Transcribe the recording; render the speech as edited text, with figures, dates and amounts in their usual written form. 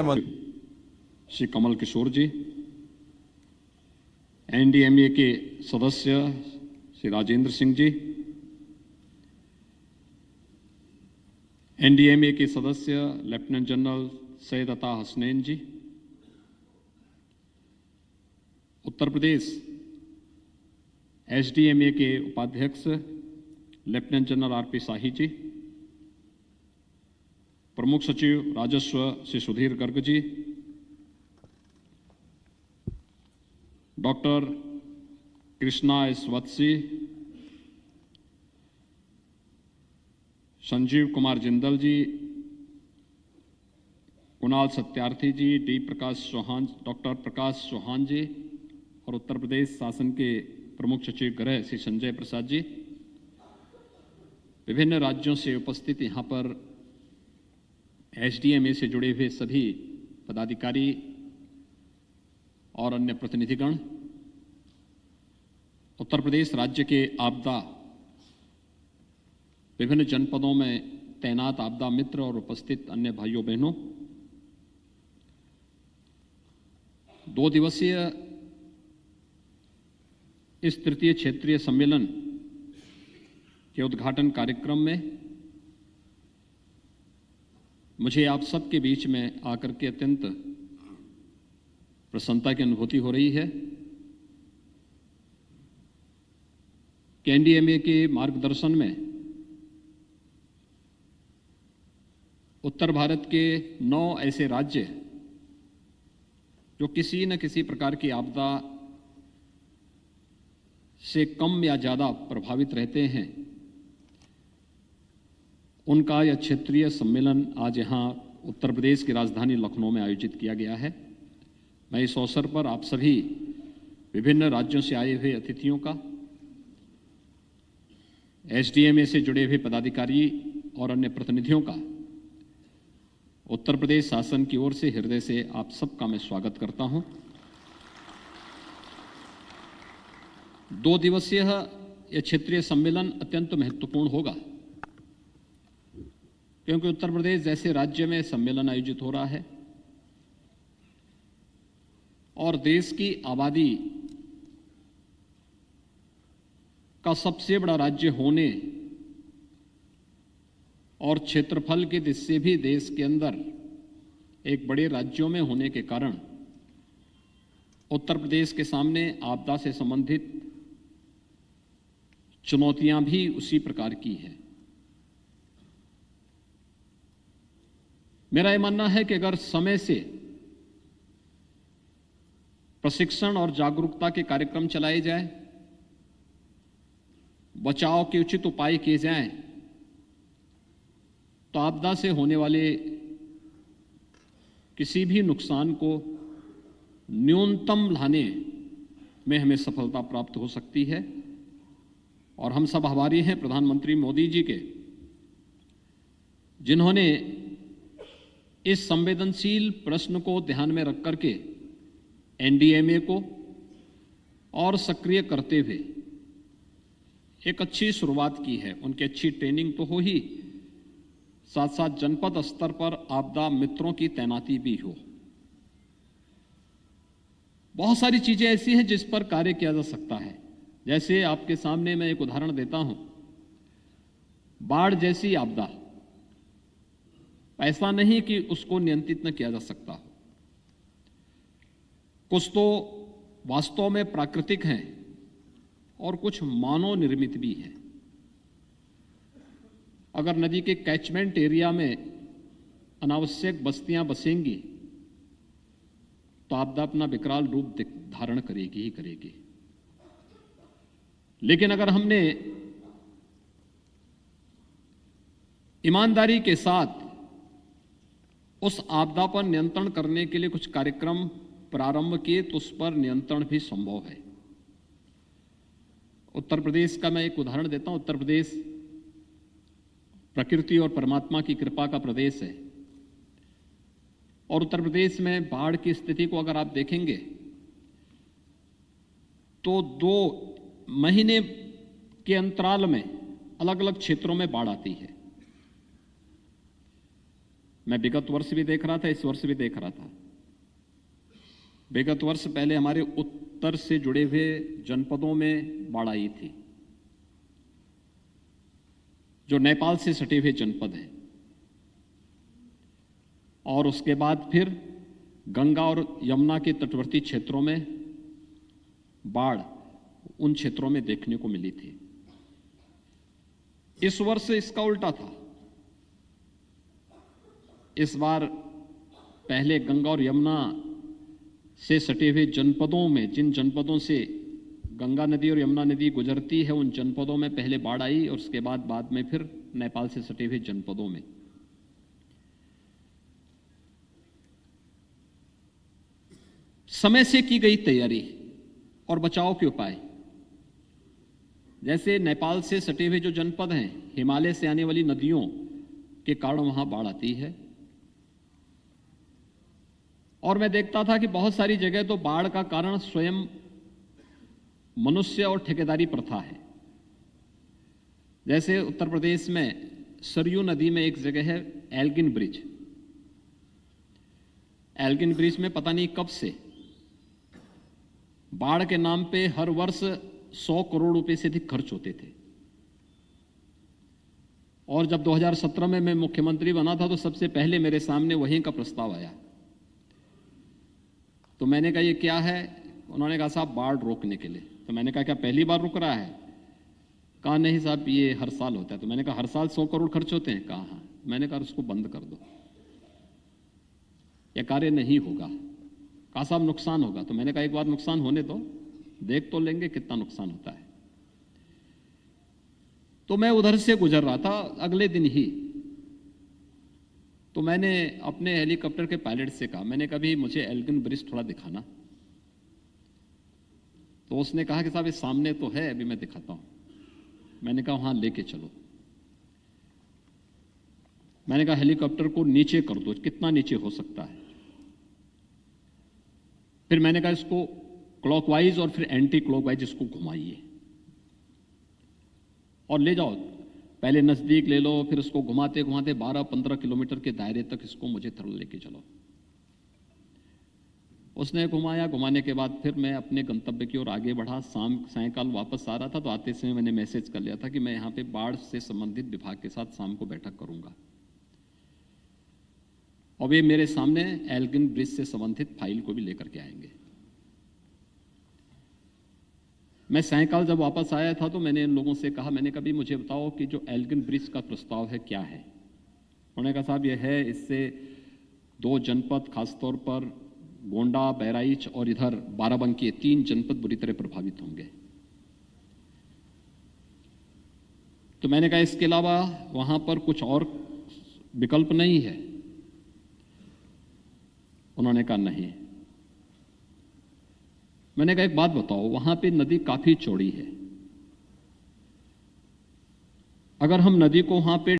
श्री कमल किशोर जी, NDMA के सदस्य Shri Rajendra Singh ji, NDMA के सदस्य लेफ्टिनेंट जनरल सैयद अता हसनैन जी, उत्तर प्रदेश एसडीएमए के उपाध्यक्ष लेफ्टिनेंट जनरल आरपी शाही जी, प्रमुख सचिव राजस्व श्री सुधीर गर्ग जी, डॉक्टर कृष्णा एस वत्सी, संजीव कुमार जिंदल जी, कुणाल सत्यार्थी जी, डी प्रकाश चौहान, डॉक्टर प्रकाश चौहान जी और उत्तर प्रदेश शासन के प्रमुख सचिव गृह श्री संजय प्रसाद जी, विभिन्न राज्यों से उपस्थित यहाँ पर एसडीएमए से जुड़े हुए सभी पदाधिकारी और अन्य प्रतिनिधिगण, उत्तर प्रदेश राज्य के आपदा विभिन्न जनपदों में तैनात आपदा मित्र और उपस्थित अन्य भाइयों बहनों, 2 दिवसीय इस तृतीय क्षेत्रीय सम्मेलन के उद्घाटन कार्यक्रम में मुझे आप सबके बीच में आकर के अत्यंत प्रसन्नता की अनुभूति हो रही है कि एनडीएमए के मार्गदर्शन में उत्तर भारत के 9 ऐसे राज्य जो किसी न किसी प्रकार की आपदा से कम या ज्यादा प्रभावित रहते हैं, उनका यह क्षेत्रीय सम्मेलन आज यहाँ उत्तर प्रदेश की राजधानी लखनऊ में आयोजित किया गया है। मैं इस अवसर पर आप सभी विभिन्न राज्यों से आए हुए अतिथियों का, एसडीएमए से जुड़े हुए पदाधिकारी और अन्य प्रतिनिधियों का उत्तर प्रदेश शासन की ओर से हृदय से आप सबका मैं स्वागत करता हूं। 2 दिवसीय यह क्षेत्रीय सम्मेलन अत्यंत महत्वपूर्ण होगा क्योंकि उत्तर प्रदेश जैसे राज्य में सम्मेलन आयोजित हो रहा है और देश की आबादी का सबसे बड़ा राज्य होने और क्षेत्रफल की दृष्टि से भी देश के अंदर एक बड़े राज्यों में होने के कारण उत्तर प्रदेश के सामने आपदा से संबंधित चुनौतियां भी उसी प्रकार की हैं। मेरा यह मानना है कि अगर समय से प्रशिक्षण और जागरूकता के कार्यक्रम चलाए जाए, बचाव के उचित उपाय किए जाएं, तो आपदा से होने वाले किसी भी नुकसान को न्यूनतम लाने में हमें सफलता प्राप्त हो सकती है। और हम सब आभारी हैं प्रधानमंत्री मोदी जी के, जिन्होंने इस संवेदनशील प्रश्न को ध्यान में रख करके एनडीएमए को और सक्रिय करते हुए एक अच्छी शुरुआत की है। उनकी अच्छी ट्रेनिंग तो हो ही, साथ साथ जनपद स्तर पर आपदा मित्रों की तैनाती भी हो। बहुत सारी चीजें ऐसी हैं जिस पर कार्य किया जा सकता है। जैसे आपके सामने मैं एक उदाहरण देता हूं, बाढ़ जैसी आपदा, ऐसा नहीं कि उसको नियंत्रित न किया जा सकता। कुछ तो वास्तव में प्राकृतिक हैं और कुछ मानव निर्मित भी हैं। अगर नदी के कैचमेंट एरिया में अनावश्यक बस्तियां बसेंगी तो आपदा अपना विकराल रूप धारण करेगी ही करेगी। लेकिन अगर हमने ईमानदारी के साथ उस आपदा पर नियंत्रण करने के लिए कुछ कार्यक्रम प्रारंभ किए तो उस पर नियंत्रण भी संभव है। उत्तर प्रदेश का मैं एक उदाहरण देता हूं। उत्तर प्रदेश प्रकृति और परमात्मा की कृपा का प्रदेश है और उत्तर प्रदेश में बाढ़ की स्थिति को अगर आप देखेंगे तो 2 महीने के अंतराल में अलग अलग क्षेत्रों में बाढ़ आती है। मैं विगत वर्ष भी देख रहा था, इस वर्ष भी देख रहा था। विगत वर्ष पहले हमारे उत्तर से जुड़े हुए जनपदों में बाढ़ आई थी, जो नेपाल से सटे हुए जनपद हैं, और उसके बाद फिर गंगा और यमुना के तटवर्ती क्षेत्रों में बाढ़ उन क्षेत्रों में देखने को मिली थी। इस वर्ष इसका उल्टा था। इस बार पहले गंगा और यमुना से सटे हुए जनपदों में, जिन जनपदों से गंगा नदी और यमुना नदी गुजरती है, उन जनपदों में पहले बाढ़ आई और उसके बाद में फिर नेपाल से सटे हुए जनपदों में। समय से की गई तैयारी और बचाव के उपाय, जैसे नेपाल से सटे हुए जो जनपद हैं, हिमालय से आने वाली नदियों के कारण वहां बाढ़ आती है, और मैं देखता था कि बहुत सारी जगह तो बाढ़ का कारण स्वयं मनुष्य और ठेकेदारी प्रथा है। जैसे उत्तर प्रदेश में सरयू नदी में एक जगह है एल्गिन ब्रिज। एल्गिन ब्रिज में पता नहीं कब से बाढ़ के नाम पे हर वर्ष 100 करोड़ रुपए से अधिक खर्च होते थे, और जब 2017 में मैं मुख्यमंत्री बना था तो सबसे पहले मेरे सामने वहीं का प्रस्ताव आया। तो मैंने कहा ये क्या है? उन्होंने कहा साहब बाढ़ रोकने के लिए। तो मैंने कहा क्या पहली बार रुक रहा है? कहा नहीं साहब ये हर साल होता है। तो मैंने कहा हर साल 100 करोड़ खर्च होते हैं? कहा हाँ। मैंने कहा उसको बंद कर दो, यह कार्य नहीं होगा। कहा साहब नुकसान होगा। तो मैंने कहा एक बार नुकसान होने दो, देख तो लेंगे कितना नुकसान होता है। तो मैं उधर से गुजर रहा था अगले दिन ही, तो मैंने अपने हेलीकॉप्टर के पायलट से कहा, मैंने कभी मुझे एल्गिन ब्रिज थोड़ा दिखाना। तो उसने कहा कि साहब ये सामने तो है, अभी मैं दिखाता हूं। मैंने कहा वहां लेके चलो। मैंने कहा हेलीकॉप्टर को नीचे कर दो, कितना नीचे हो सकता है। फिर मैंने कहा इसको क्लॉकवाइज और फिर एंटी क्लॉकवाइज इसको घुमाइए और ले जाओ, पहले नजदीक ले लो, फिर उसको घुमाते घुमाते 12-15 किलोमीटर के दायरे तक इसको मुझे थोड़ा लेके चलो। उसने घुमाया, घुमाने के बाद फिर मैं अपने गंतव्य की ओर आगे बढ़ा। सायंकाल वापस आ रहा था, तो आते समय मैंने मैसेज कर लिया था कि मैं यहां पे बाढ़ से संबंधित विभाग के साथ शाम को बैठक करूंगा, और वे मेरे सामने एल्गिन ब्रिज से संबंधित फाइल को भी लेकर के आएंगे। मैं सायंकाल जब वापस आया था तो मैंने इन लोगों से कहा, मैंने कभी मुझे बताओ कि जो एल्गिन ब्रिज का प्रस्ताव है क्या है। उन्होंने कहा साहब यह है, इससे 2 जनपद खासतौर पर गोंडा, बहराइच और इधर बाराबंकी, ये 3 जनपद बुरी तरह प्रभावित होंगे। तो मैंने कहा इसके अलावा वहां पर कुछ और विकल्प नहीं है? उन्होंने कहा नहीं। मैंने कहा एक बात बताओ, वहां पे नदी काफी चौड़ी है, अगर हम नदी को वहां पे